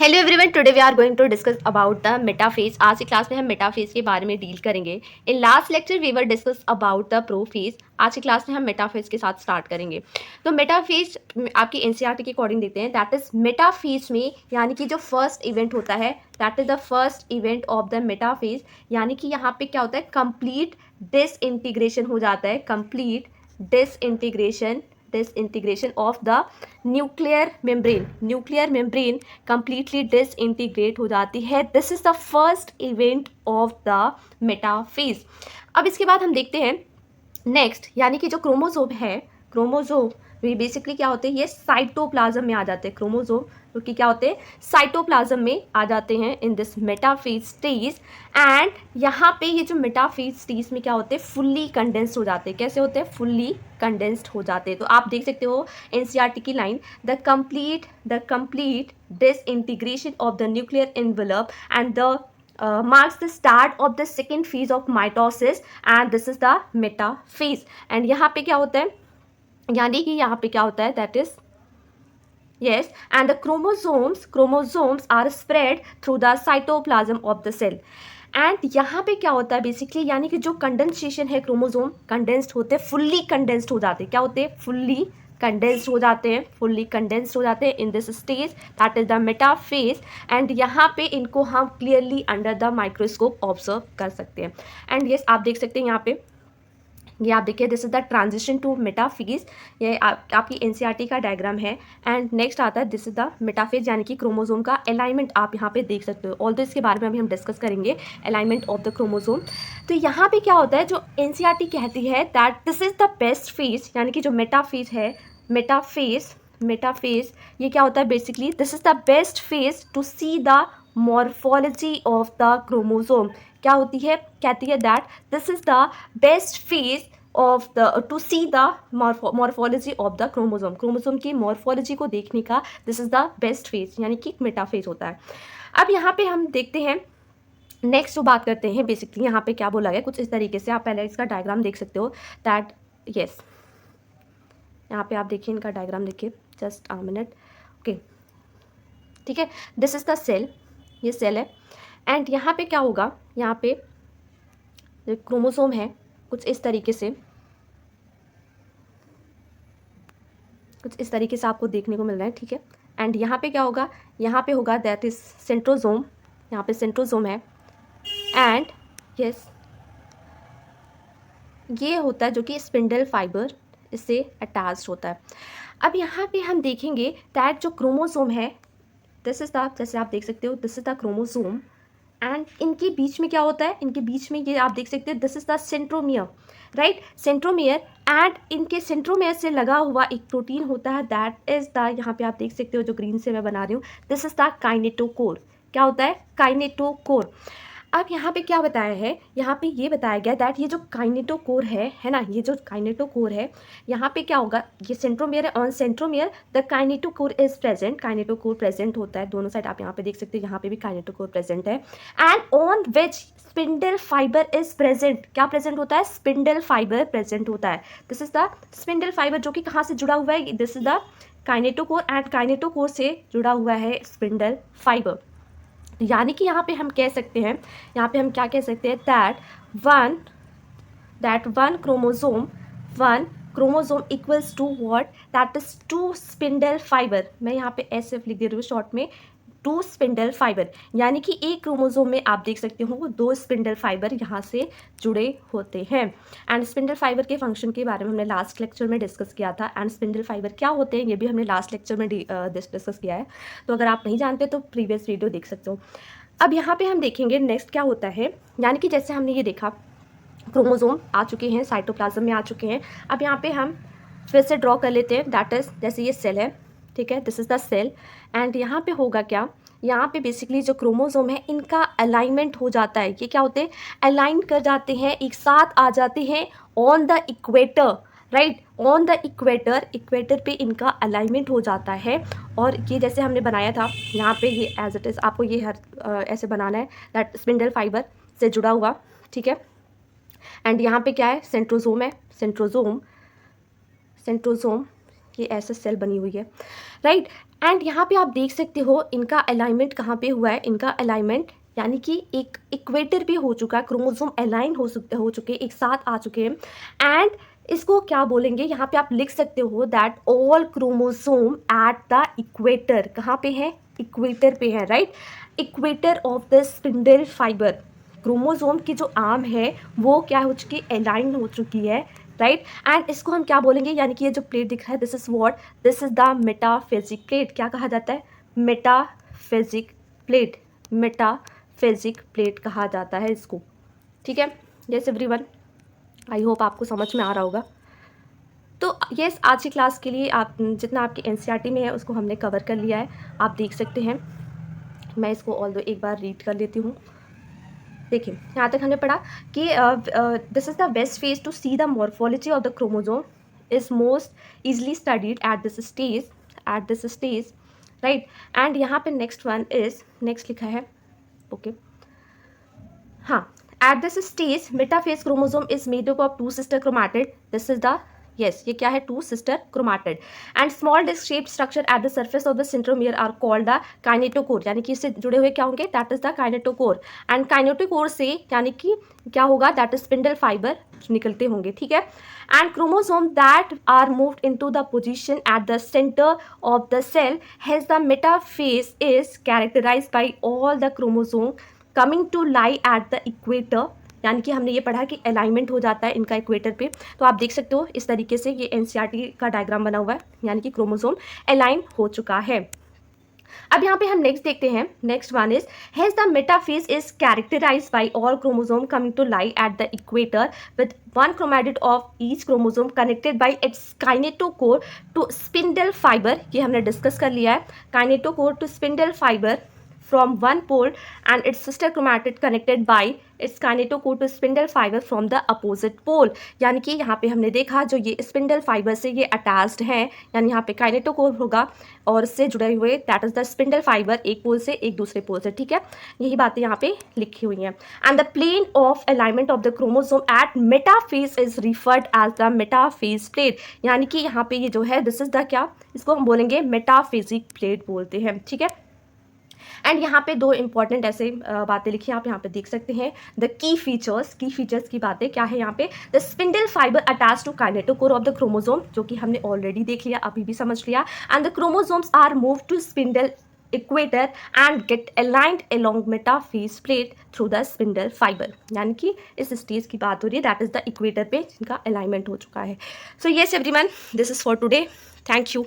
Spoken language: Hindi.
Hello everyone, today we are going to discuss about the metaphase. आज की क्लास में हम मेटाफेज के बारे में डील करेंगे। In last lecture we were discuss about the prophase. आज की क्लास में हम मेटाफेज के साथ स्टार्ट करेंगे। तो मेटाफेज आपकी एनसीईआरटी के अकॉर्डिंग देखते हैं। दैट इज मेटाफेज में यानी कि जो फर्स्ट इवेंट होता है that is the first event of the metaphase. यानी कि यहाँ पे क्या होता है, कंप्लीट डिसइंटीग्रेशन हो जाता है। Complete disintegration of the nuclear membrane completely disintegrate हो जाती है। This is the first event of the metaphase. अब इसके बाद हम देखते हैं नेक्स्ट, यानी कि जो क्रोमोसोम है, क्रोमोसोम ये बेसिकली क्या होते हैं, ये साइटोप्लाज्म में आ जाते हैं। क्रोमोसोम जो कि क्या होते हैं, साइटोप्लाज्म में आ जाते हैं in this metaphase stage. And यहाँ पे ये जो मेटाफेज स्टेज में क्या होते हैं, फुल्ली कंडेंस्ड हो जाते हैं। कैसे होते हैं, फुल्ली कंडेंस्ड हो जाते हैं। तो आप देख सकते हो एनसीईआरटी की line, the complete disintegration of the nuclear envelope and the marks the start of the second phase of mitosis and this is the metaphase। and यहाँ पे क्या होता है, यानी कि यहाँ पे क्या होता है, that is yes, and the chromosomes are spread through the cytoplasm of the cell। And यहाँ पे क्या होता है बेसिकली, यानी कि जो कंडेंसेशन है, क्रोमोसोम कंडेंस्ड होते हैं, फुल्ली कंडेंस्ड हो जाते हैं। क्या होते हैं, फुल्ली कंडेंस्ड हो जाते हैं, फुल्ली कंडेंस्ड हो जाते हैं in this stage that is the metaphase. And यहाँ पे इनको हम clearly under the microscope observe कर सकते हैं। एंड यस, आप देख सकते हैं यहाँ पे, ये आप देखिए, this is the transition to metaphase. ये आपकी एनसीईआरटी का डायग्राम है। एंड नेक्स्ट आता है, दिस इज द मेटाफेज, यानी कि क्रोमोसोम का अलाइनमेंट आप यहाँ पे देख सकते हो। ऑल्दो इसके बारे में अभी हम डिस्कस करेंगे, अलाइनमेंट ऑफ द क्रोमोसोम। तो यहाँ पे क्या होता है, जो एनसीईआरटी कहती है that this is the best phase, यानी कि जो मेटाफेज है, मेटाफेज ये क्या होता है basically, this is the best phase two see the morphology of the chromosome. क्या होती है, कहती है that this is the best phase of the two see the morphology of the chromosome. Chromosome की मॉर्फोलॉजी को देखने का this is the best phase, यानी कि मेटाफेज होता है। अब यहाँ पे हम देखते हैं नेक्स्ट, जो बात करते हैं बेसिकली यहाँ पे क्या बोला गया, कुछ इस तरीके से। आप पहले इसका डायग्राम देख सकते हो दैट यस, यहाँ पे आप देखिए इनका डायग्राम, देखिए जस्ट अ मिनट। ओके, ठीक है, दिस इज द सेल, ये सेल है। एंड यहाँ पे क्या होगा, यहाँ पे क्रोमोसोम है कुछ इस तरीके से, आपको देखने को मिल रहा है, ठीक है। एंड यहाँ पे क्या होगा, यहाँ पे होगा दैट इज सेंट्रोजोम, यहाँ पे सेंट्रोजोम है। एंड यस, ये होता है जो कि स्पिंडल फाइबर इससे अटैच्ड होता है। अब यहाँ पे हम देखेंगे दैट जो क्रोमोसोम है, दिस इज द, जैसे आप देख सकते हो, this is the chromosome. And इनके बीच में क्या होता है, इनके बीच में ये आप देख सकते हैं, this is the centromere, right, centromere. And इनके सेंट्रोमियर से लगा हुआ एक प्रोटीन होता है दैट इज द, यहाँ पे आप देख सकते हो जो ग्रीन से मैं बना रही हूँ, दिस इज द काइनेटोकोर। क्या होता है, काइनेटोकोर। अब यहाँ पे क्या बताया है, यहाँ पे ये बताया गया दैट ये जो काइनेटोकोर है ना, ये जो काइनेटोकोर है, यहाँ पे क्या होगा, ये सेंट्रोमियर है, on centromere the kinetochore is present. Kinetochore present होता है दोनों साइड, आप यहाँ पे देख सकते हो, यहाँ पे भी काइनेटोकोर प्रेजेंट है। And on which spindle fibre is present. क्या प्रेजेंट होता है, स्पिंडल फाइबर प्रेजेंट होता है। This is the spindle fibre, जो कि कहाँ से जुड़ा हुआ है, this is the kinetochore. And kinetochore से जुड़ा हुआ है स्पिंडल फाइबर। यानी कि यहाँ पे हम कह सकते हैं, यहाँ पे हम क्या कह सकते हैं, that one chromosome equals to what, that is 2 spindle fibre. मैं यहाँ पे ऐसे लिख दे रही हूँ शॉर्ट में, 2 स्पिंडल फाइबर। यानी कि एक क्रोमोसोम में आप देख सकते हो वो 2 स्पिंडल फाइबर यहाँ से जुड़े होते हैं। एंड स्पिंडल फाइबर के फंक्शन के बारे में हमने लास्ट लेक्चर में डिस्कस किया था। एंड स्पिंडल फाइबर क्या होते हैं ये भी हमने लास्ट लेक्चर में डिस्कस किया है। तो अगर आप नहीं जानते तो प्रीवियस वीडियो देख सकते हो। अब यहाँ पे हम देखेंगे नेक्स्ट क्या होता है, यानी कि जैसे हमने ये देखा, क्रोमोसोम आ चुके हैं, साइटोप्लाज्म में आ चुके हैं। अब यहाँ पे हम फिर से ड्रॉ कर लेते हैं, दैट इज, जैसे ये सेल है, ठीक है, this is the cell. And यहाँ पे होगा क्या, यहाँ पे बेसिकली जो क्रोमोसोम है इनका अलाइनमेंट हो जाता है। ये क्या होते हैं, अलाइन कर जाते हैं, एक साथ आ जाते हैं on the equator, right, on the equator पे इनका अलाइनमेंट हो जाता है। और ये जैसे हमने बनाया था यहाँ पे, ये एज इट इज़ आपको ये हर ऐसे बनाना है, दैट स्पिंडल फाइबर से जुड़ा हुआ, ठीक है। एंड यहाँ पे क्या है, सेंट्रोजोम है, सेंट्रोजोम ये ऐसे सेल बनी हुई है। राइट। एंड यहाँ पे आप देख सकते हो इनका अलाइनमेंट कहाँ पे हुआ है, इनका अलाइनमेंट यानी कि एक इक्वेटर पे हो चुका है, क्रोमोसोम अलाइन हो चुके, एक साथ आ चुके हैं। एंड इसको क्या बोलेंगे, यहाँ पे आप लिख सकते हो that all chromosome eight the equator, कहाँ पे है, इक्वेटर पे है, right, equator of the spindle fibre. Chromosome की जो आर्म है वो क्या हो चुकी, अलाइन हो चुकी है, राइट। एंड इसको हम क्या बोलेंगे, यानी कि ये जो प्लेट दिख रहा है, this is what, this is the metaphysic plate. क्या कहा जाता है, मेटाफिजिक प्लेट, मेटाफिजिक प्लेट कहा जाता है इसको, ठीक है। यस एवरीवन, आई होप आपको समझ में आ रहा होगा। तो यस, आज की क्लास के लिए आप जितना आपके एनसीईआरटी में है उसको हमने कवर कर लिया है, आप देख सकते हैं। मैं इसको ऑल्दो एक बार रीड कर लेती हूँ। देखिए यहाँ तक हमने पढ़ा कि this is the best phase two see the morphology of the chromosome is most easily studied at this stage, right. And यहाँ पे नेक्स्ट वन इज, नेक्स्ट लिखा है, ओके, हाँ, at this stage metaphase chromosome is made up of two sister chromatid, this is the, yes, ये क्या है, two sister chromatid. And small disc shaped structure at the surface of the centromere are called the kinetochore, यानी कि इससे जुड़े हुए क्या होंगे, that is the kinetochore. And kinetochore से यानी कि क्या होगा, दैट इज स्पिंडल फाइबर निकलते होंगे, ठीक है। And chromosome that are moved into the position at the centre of the cell has the metaphase is characterised by all the chromosome coming to lie at the equator, यानी कि हमने ये पढ़ा कि अलाइनमेंट हो जाता है इनका इक्वेटर पे। तो आप देख सकते हो इस तरीके से ये एनसीईआरटी का डायग्राम बना हुआ है, यानी कि क्रोमोसोम अलाइन हो चुका है। अब यहाँ पे हम नेक्स्ट देखते हैं, next one is has the metaphase is characterised by all chromosome coming to lie at the equator with one chromatid of each chromosome connected by its kinetochore to spindle fibre, ये हमने डिस्कस कर लिया है, kinetochore to spindle fibre from one pole and its sister chromatid connected by its kinetochore to spindle fiber from the opposite pole, यानी कि यहाँ पे हमने देखा जो ये स्पिंडल फाइबर से ये अटैच्ड हैं, यानी यहाँ पे काइनेटोकोर होगा और इससे जुड़े हुए that is the spindle fibre, एक पोल से एक दूसरे पोल से, ठीक है। यही बातें यहाँ पे लिखी हुई हैं। And the plane of alignment of the chromosome at metaphase is referred as the metaphase plate, यानी कि यहाँ पे ये जो है दिस इज द क्या, इसको हम बोलेंगे मेटाफिजिक प्लेट बोलते हैं, ठीक है। एंड यहाँ पे दो इंपॉर्टेंट ऐसे बातें लिखी आप यहाँ पे देख सकते हैं, द की फीचर्स की बातें क्या है यहाँ पे, the spindle fibre attach to kinetochore of the chromosome, जो कि हमने ऑलरेडी देख लिया, अभी भी समझ लिया। And the chromosomes are move to spindle equator and get aligned along metaphase plate through the spindle fibre, यानी कि इस स्टेज की बात हो रही है, दैट इज द इक्वेटर पे जिनका अलाइनमेंट हो चुका है। So yes everyone, this is for today, thank you.